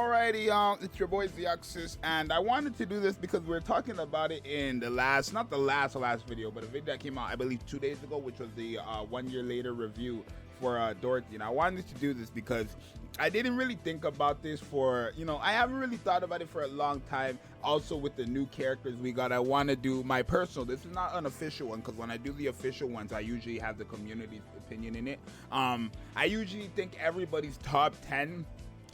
Alrighty, it's your boy Zxous, and I wanted to do this because we are talking about it in the last, not the last video, but a video that came out, I believe, 2 days ago, which was the 1 year later review for Dorothy. And I wanted to do this because I didn't really think about this for, I haven't really thought about it for a long time. Also, with the new characters we got, I want to do my personal. This is not an official one because when I do the official ones, I usually have the community's opinion in it. I usually think everybody's top 10.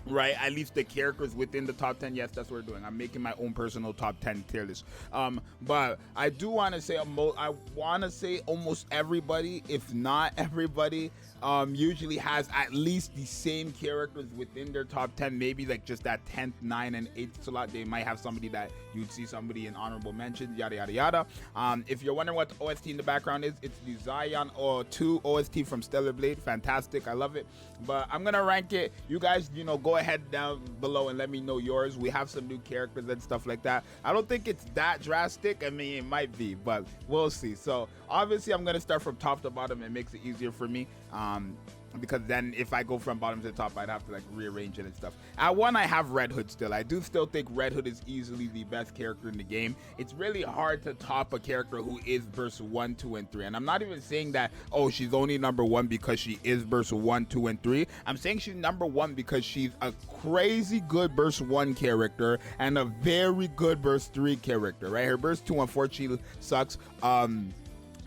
Right, at least the characters within the top 10. Yes, that's what we're doing. I'm making my own personal top 10 tier list. But I do want to say almost everybody, if not everybody, usually has at least the same characters within their top 10. Maybe like just that 10th, 9th, and 8th slot. They might have somebody that you'd see somebody in honorable mentions, yada yada yada. If you're wondering what the OST in the background is, it's the Zion 2 OST from Stellar Blade. Fantastic, I love it. But I'm gonna rank it. You guys, go ahead down below and let me know yours. We have some new characters and stuff like that. I don't think it's that drastic. I mean, it might be, but we'll see. So obviously I'm gonna start from top to bottom. It makes it easier for me, because then if I go from bottom to top, I'd have to like rearrange it and stuff. At 1, I have Red Hood still. I do still think Red Hood is easily the best character in the game. It's really hard to top a character who is burst 1, 2, and 3. And I'm not even saying that, oh, she's only number 1 because she is burst 1, 2, and 3. I'm saying she's number 1 because she's a crazy good burst 1 character and a very good burst 3 character, right? Her burst 2 unfortunately sucks.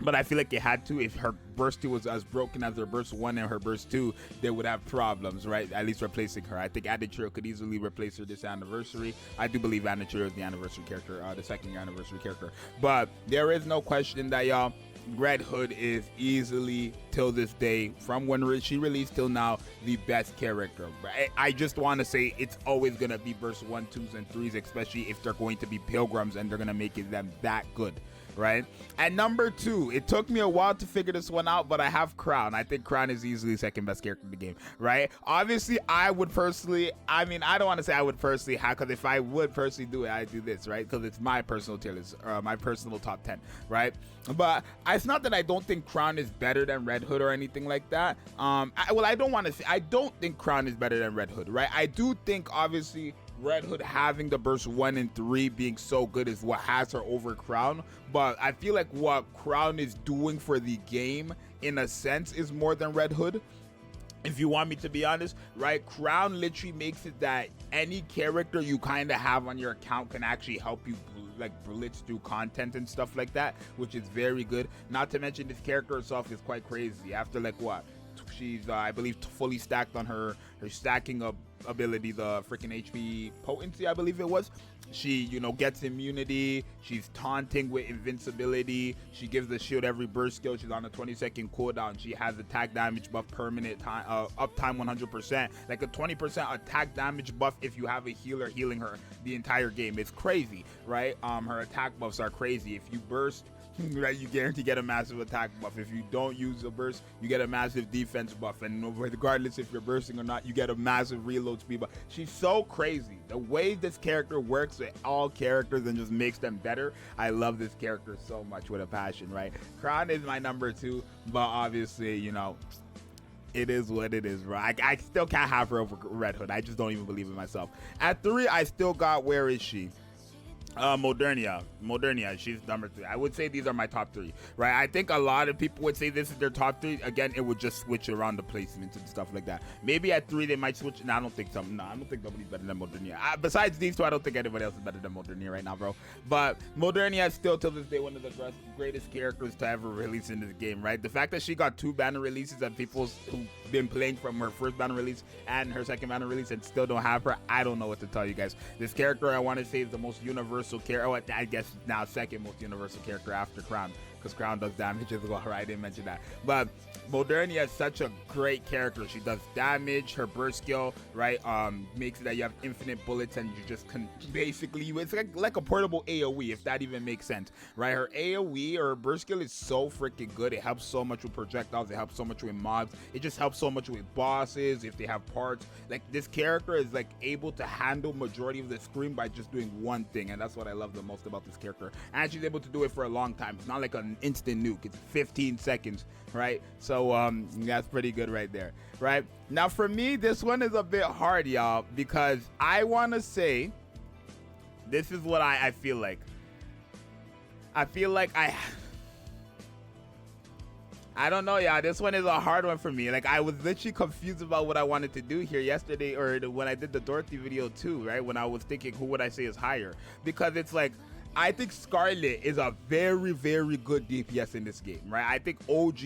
But I feel like it had to. If her burst 2 was as broken as her burst 1 and her burst 2, they would have problems, right? At least replacing her. I think Aditrio could easily replace her this anniversary. I do believe Aditrio is the anniversary character, the 2nd year anniversary character. But there is no question that, y'all, Red Hood is easily, till this day, from when she released till now, the best character. I just want to say it's always going to be burst 1, 2s, and 3s, especially if they're going to be pilgrims and they're going to make them that good. Right? At number 2, it took me a while to figure this one out, but I have Crown. I think Crown is easily the 2nd best character in the game, right? Obviously, I would personally, I don't want to say I would personally have, because if I would personally do it, I'd do this, right? Because it's my personal tier list, my personal top 10, right? But it's not that I don't think Crown is better than Red Hood or anything like that. I don't want to say, I don't think Crown is better than Red Hood, right? I do think, obviously, Red Hood having the burst 1 and 3 being so good is what has her over Crown, but I feel like what Crown is doing for the game in a sense is more than Red Hood, if you want me to be honest, right? Crown literally makes it that any character you kind of have on your account can actually help you like blitz through content and stuff like that, which is very good. Not to mention this character herself is quite crazy. After like what, she's I believe fully stacked on her stacking ability, the freaking HP potency, I believe it was. She, gets immunity. She's taunting with invincibility. She gives the shield every burst skill. She's on a 20-second cooldown. She has attack damage buff permanent time, uptime 100%. Like a 20% attack damage buff if you have a healer healing her the entire game. It's crazy, right? Her attack buffs are crazy. If you burst, right, you guarantee get a massive attack buff. If you don't use a burst, you get a massive defense buff, and regardless if you're bursting or not, you get a massive reload speed buff. She's so crazy. The way this character works with all characters and just makes them better, I love this character so much with a passion, right? Crown is my number 2, but obviously, it is what it is, right? I still can't have her over Red Hood. I just don't even believe in myself. At 3, I still got, where is she? Modernia, she's number 3. I would say these are my top 3, right? I think a lot of people would say this is their top 3. Again, it would just switch around the placements and stuff like that. Maybe at 3 they might switch. No, I don't think so. No, I don't think nobody's better than Modernia. Besides these 2, I don't think anybody else is better than Modernia right now, bro. But Modernia is still, till this day, one of the greatest characters to ever release in this game, right? The fact that she got 2 banner releases and people who've been playing from her first banner release and her 2nd banner release and still don't have her, I don't know what to tell you guys. This character, I want to say, is the most universal character. Oh, I guess now 2nd most universal character after Crown, because Crown does damage as well, right? I didn't mention that. But Modernia is such a great character. She does damage. Her burst skill, right, makes it that you have infinite bullets and you just can basically, it's like a portable AoE, if that even makes sense, right? Her AoE or her burst skill is so freaking good. It helps so much with projectiles. It helps so much with mobs. It just helps so much with bosses if they have parts. Like, this character is like able to handle majority of the screen by just doing one thing, and that's what I love the most about this character. And she's able to do it for a long time. It's not like a instant nuke. It's 15 seconds, right? So that's pretty good right there, right? Now for me, this one is a bit hard, y'all, because I want to say this is what I feel like. I feel like I don't know, y'all. This one is a hard one for me. Like, I was literally confused about what I wanted to do here yesterday, or when I did the Dorothy video too, right? When I was thinking, who would I say is higher? Because it's like, I think Scarlet is a very, very good DPS in this game, right? I think it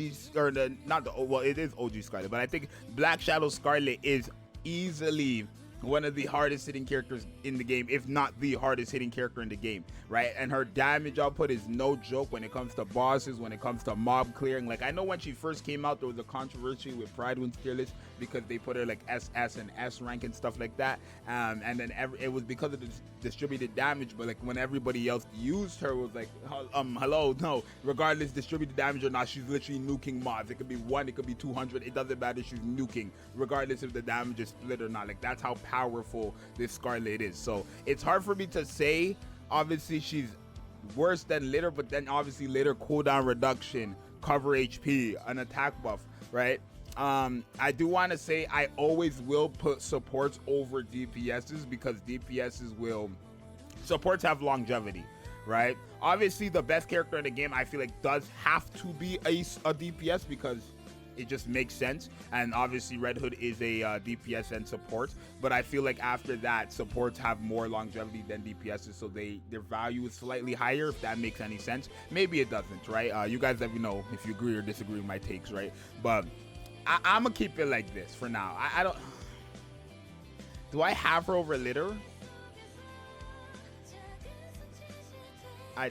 is OG Scarlet, but I think Black Shadow Scarlet is easily one of the hardest hitting characters in the game, if not the hardest hitting character in the game, right? And her damage output is no joke when it comes to bosses, when it comes to mob clearing. Like, I know when she first came out, there was a controversy with Pride Wins tier list because they put her like SS and S rank and stuff like that, and then it was because of the distributed damage. But like, when everybody else used her, it was like, hello, no, regardless distributed damage or not, she's literally nuking mobs. It could be 1, it could be 200, it doesn't matter, she's nuking regardless if the damage is split or not. Like, that's how powerful this Scarlet is. So it's hard for me to say. Obviously she's worse than Litter, but then obviously Litter cooldown reduction, cover HP, an attack buff, right? I do want to say I always will put supports over DPSs, because supports have longevity, right? Obviously the best character in the game, I feel like, does have to be a DPS because it just makes sense, and obviously Red Hood is a DPS and support, but I feel like after that, supports have more longevity than DPSs, so their value is slightly higher, if that makes any sense. Maybe it doesn't, right? You guys let me know if you agree or disagree with my takes, right? But I'm gonna keep it like this for now. I don't. Do I have her over Litter? I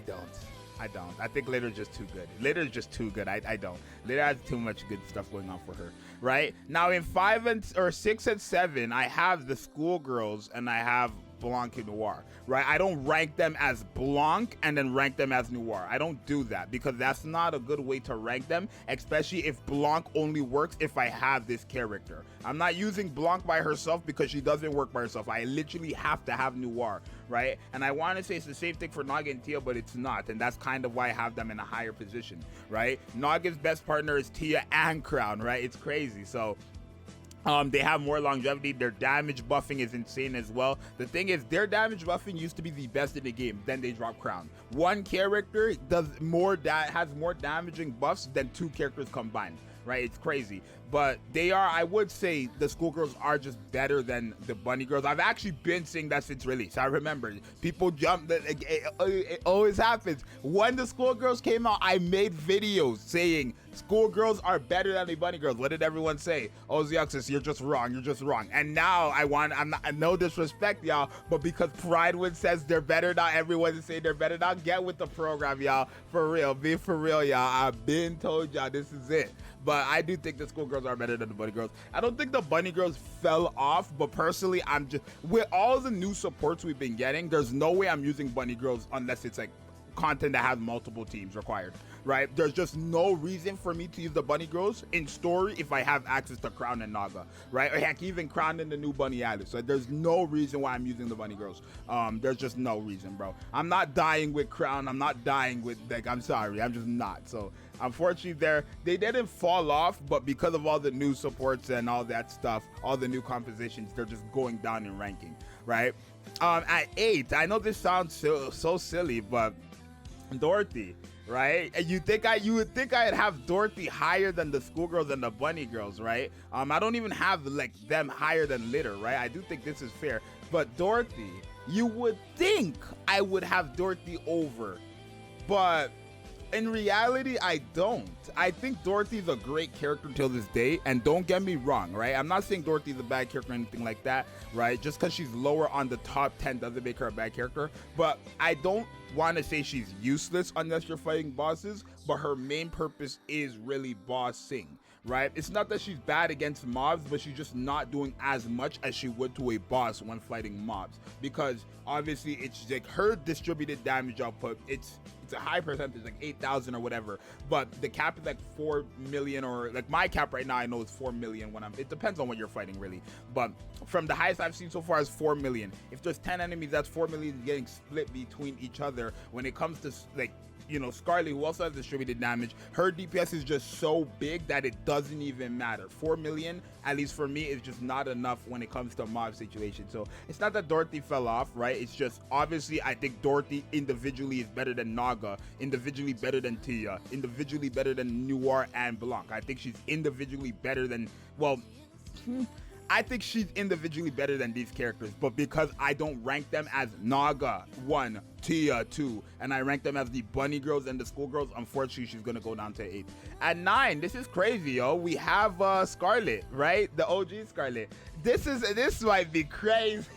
don't. I think Litter's just too good. Litter's just too good. I don't. Litter has too much good stuff going on for her, right? Now in 6 and 7, I have the schoolgirls and I have Blanc and Noir, right? I don't rank them as Blanc and then rank them as Noir. I don't do that because that's not a good way to rank them, especially if Blanc only works if I have this character. I'm not using Blanc by herself because she doesn't work by herself. I literally have to have Noir, right? And I want to say it's the same thing for Nog and Tia, but it's not, and that's kind of why I have them in a higher position, right? Nog's best partner is Tia and Crown, right? It's crazy. So they have more longevity. Their damage buffing is insane as well. The thing is, their damage buffing used to be the best in the game. Then they dropped Crown. One character has more damaging buffs than 2 characters combined, right? It's crazy. But they are, I would say, the schoolgirls are just better than the bunny girls. I've actually been saying that since release. I remember people jump. It always happens. When the schoolgirls came out, I made videos saying schoolgirls are better than the bunny girls. What did everyone say? Oh, Zxous, you're just wrong. You're just wrong. And now I'm not, no disrespect, y'all, but because Pride Wins says they're better now, everyone is saying they're better now. Get with the program, y'all. For real. Be for real, y'all. I've been told y'all this is it. But I do think the schoolgirls are better than the bunny girls. I don't think the bunny girls fell off, but personally, I'm just, with all the new supports we've been getting, there's no way I'm using bunny girls unless it's like content that has multiple teams required, right? There's just no reason for me to use the bunny girls in story if I have access to Crown and Naga, right? Or heck, even Crown and the new Bunny Alice. So there's no reason why I'm using the bunny girls. There's just no reason, bro. I'm not dying with Crown. I'm not dying with, like, I'm sorry, I'm just not. So unfortunately, they didn't fall off, but because of all the new supports and all that stuff, all the new compositions, they're just going down in ranking, right? At 8, I know this sounds so silly, but Dorothy, right? And you would think I'd have Dorothy higher than the schoolgirls and the bunny girls, right? I don't even have like them higher than Litter, right? I do think this is fair, but Dorothy, you would think I would have Dorothy over, but in reality, I don't. I think Dorothy's a great character till this day, and don't get me wrong, right? I'm not saying Dorothy's a bad character or anything like that, right? Just because she's lower on the top 10 doesn't make her a bad character, but I don't want to say she's useless unless you're fighting bosses, but her main purpose is really bossing, right? It's not that she's bad against mobs, but she's just not doing as much as she would to a boss when fighting mobs, because obviously it's like her distributed damage output, it's it's a high percentage, like 8,000 or whatever. But the cap is like 4 million, or like my cap right now, I know is 4 million when it depends on what you're fighting really. But from the highest I've seen so far is 4 million. If there's 10 enemies, that's 4 million getting split between each other. When it comes to like, you know, Scarlet, who also has distributed damage, her DPS is just so big that it doesn't even matter. 4 million, at least for me, is just not enough when it comes to mob situation. So it's not that Dorothy fell off, right? It's just obviously I think Dorothy individually is better than Naga, individually better than Tia, individually better than Noir and Blanc. I think she's individually better than, well, I think she's individually better than these characters, but because I don't rank them as Naga 1, Tia 2, and I rank them as the bunny girls and the schoolgirls, unfortunately she's gonna go down to 8. At 9, this is crazy, yo. We have Scarlet, right? The OG Scarlet. This might be crazy.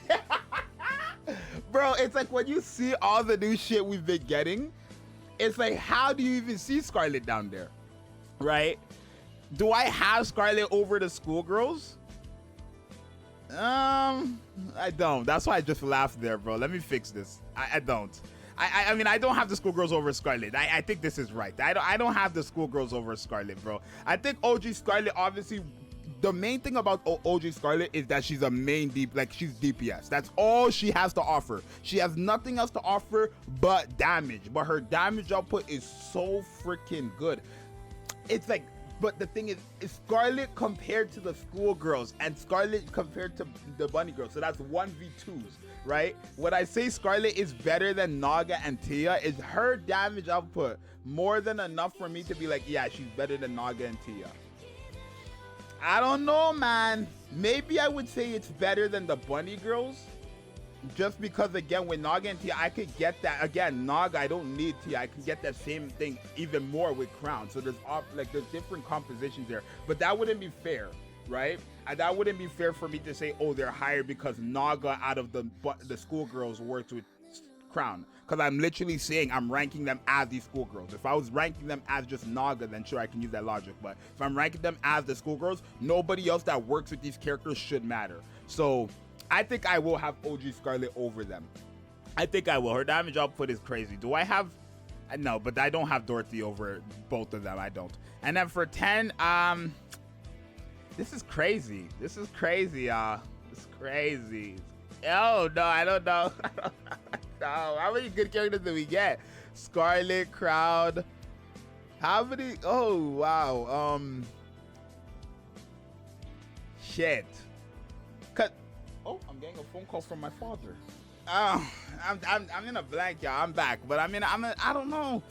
Bro, it's like when you see all the new shit we've been getting, it's like, how do you even see Scarlet down there, right? Do I have Scarlet over the schoolgirls? I don't. That's why I just laughed there, bro. Let me fix this. I don't. I mean, I don't have the schoolgirls over Scarlet. I think this is right. I don't have the schoolgirls over Scarlet, bro. I think OG Scarlet, obviously, the main thing about OG Scarlet is that she's a main she's DPS. That's all she has to offer. She has nothing else to offer but damage. But her damage output is so freaking good. It's like, but the thing is Scarlet compared to the schoolgirls and Scarlet compared to the bunny girls. So that's 1v2s, right? When I say Scarlet is better than Naga and Tia, is her damage output more than enough for me to be like, yeah, she's better than Naga and Tia? I don't know, man. Maybe I would say it's better than the bunny girls. Just because, again, with Naga and Tia, I could get that. Again, Naga, I don't need Tia. I can get that same thing even more with Crown. So there's different compositions there. But that wouldn't be fair, right? That wouldn't be fair for me to say, oh, they're higher because Naga out of the schoolgirls worked with Crown. Because I'm literally saying I'm ranking them as these schoolgirls. If I was ranking them as just Naga, then sure, I can use that logic. But if I'm ranking them as the schoolgirls, nobody else that works with these characters should matter. So I think I will have OG Scarlet over them. I think I will. Her damage output is crazy. Do I have? No, but I don't have Dorothy over both of them. I don't. And then for 10, this is crazy. This is crazy, y'all. It's crazy. Oh, no, I don't know. No, how many good characters do we get? Scarlet, Crowd. How many? Oh, wow. Shit. Oh, I'm getting a phone call from my father. I'm in a blank, y'all. I'm back, but I don't know.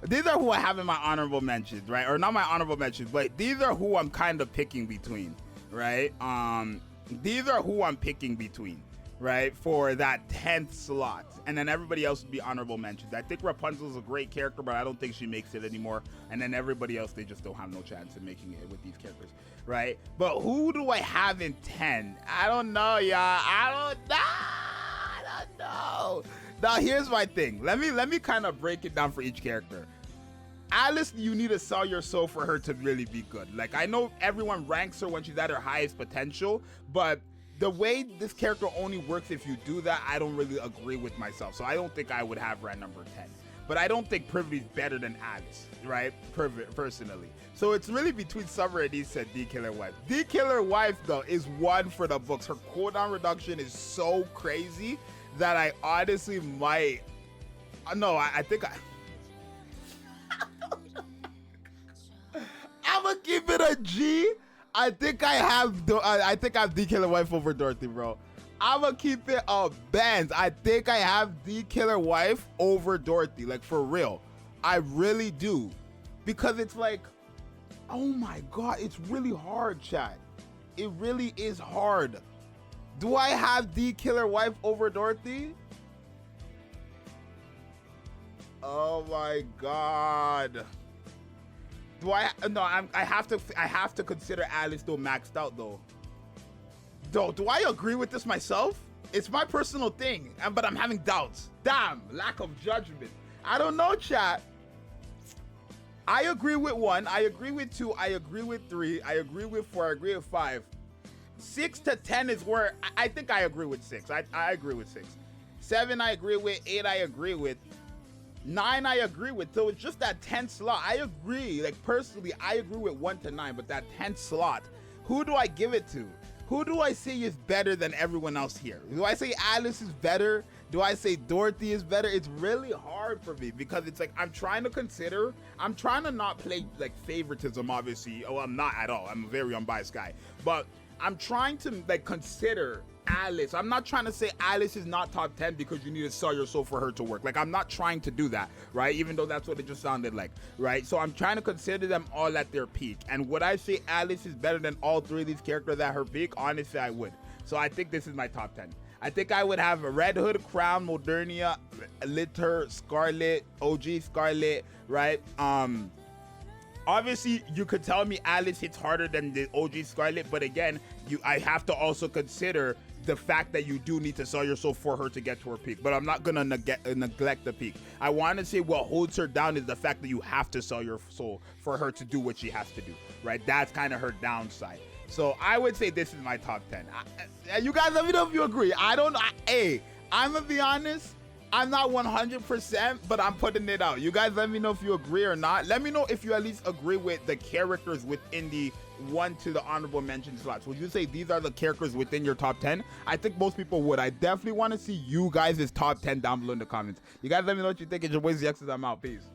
These are who I have in my honorable mentions, right? Or not my honorable mentions, but these are who I'm kind of picking between, right? These are who I'm picking between, right? For that 10th slot, and then everybody else would be honorable mentions. I think Rapunzel's a great character, but I don't think she makes it anymore. And then everybody else, they just don't have no chance of making it with these characters, right? But who do I have in 10? I don't know, y'all. I don't know. Now here's my thing. Let me kind of break it down for each character. Alice, you need to sell your soul for her to really be good. Like, I know everyone ranks her when she's at her highest potential, but the way this character only works if you do that, I don't really agree with myself. So I don't think I would have her at number 10. But I don't think Privity's better than Alice, right? Personally. So it's really between Summer and Issa and D-Killer Wife. D-Killer Wife, though, is one for the books. Her cooldown reduction is so crazy that I honestly might... No, I think I... I'm gonna keep it a G. I think I have D-Killer Wife over Dorothy, bro. I'm gonna keep it a Benz. I think I have D-Killer Wife over Dorothy, like for real. I really do. Because it's like, oh my God, it's really hard, chat. It really is hard. Do I have D-Killer Wife over Dorothy? Oh my God. Do I? No, I have to consider Alice though maxed out though. Do I agree with this myself? It's my personal thing, but I'm having doubts. Damn, lack of judgment. I don't know, chat. I agree with 1. I agree with 2. I agree with 3. I agree with 4. I agree with 5. 6 to 10 is where I think I agree with 6. I agree with 6. 7 I agree with. 8 I agree with. 9 I agree with, so it's just that 10th slot. I agree, like personally, I agree with 1 to 9, but that 10th slot, who do I give it to? Who do I say is better than everyone else here? Do I say Alice is better? Do I say Dorothy is better? It's really hard for me because it's like I'm trying to not play like favoritism, obviously. Oh, I'm not at all. I'm a very unbiased guy. But I'm trying to like consider Alice. I'm not trying to say Alice is not top 10 because you need to sell your soul for her to work. Like, I'm not trying to do that, right? Even though that's what it just sounded like, right? So I'm trying to consider them all at their peak. And would I say Alice is better than all 3 of these characters at her peak? Honestly, I would. So I think this is my top 10. I think I would have Red Hood, Crown, Modernia, Litter, Scarlet, OG Scarlet, right? Obviously, you could tell me Alice hits harder than the OG Scarlet, but again, I have to also consider the fact that you do need to sell your soul for her to get to her peak. But I'm not gonna neglect the peak. I want to say what holds her down is the fact that you have to sell your soul for her to do what she has to do, right? That's kind of her downside. So I would say this is my top 10. You guys let me know if you agree. Hey, I'm gonna be honest, I'm not 100%, but I'm putting it out. You guys let me know if you agree or not. Let me know if you at least agree with the characters within the 1 to the honorable mention slots. Would you say these are the characters within your top 10? I think most people would. I definitely want to see you guys' top 10 down below in the comments. You guys let me know what you think. It's your boy Zxous. I'm out. Peace.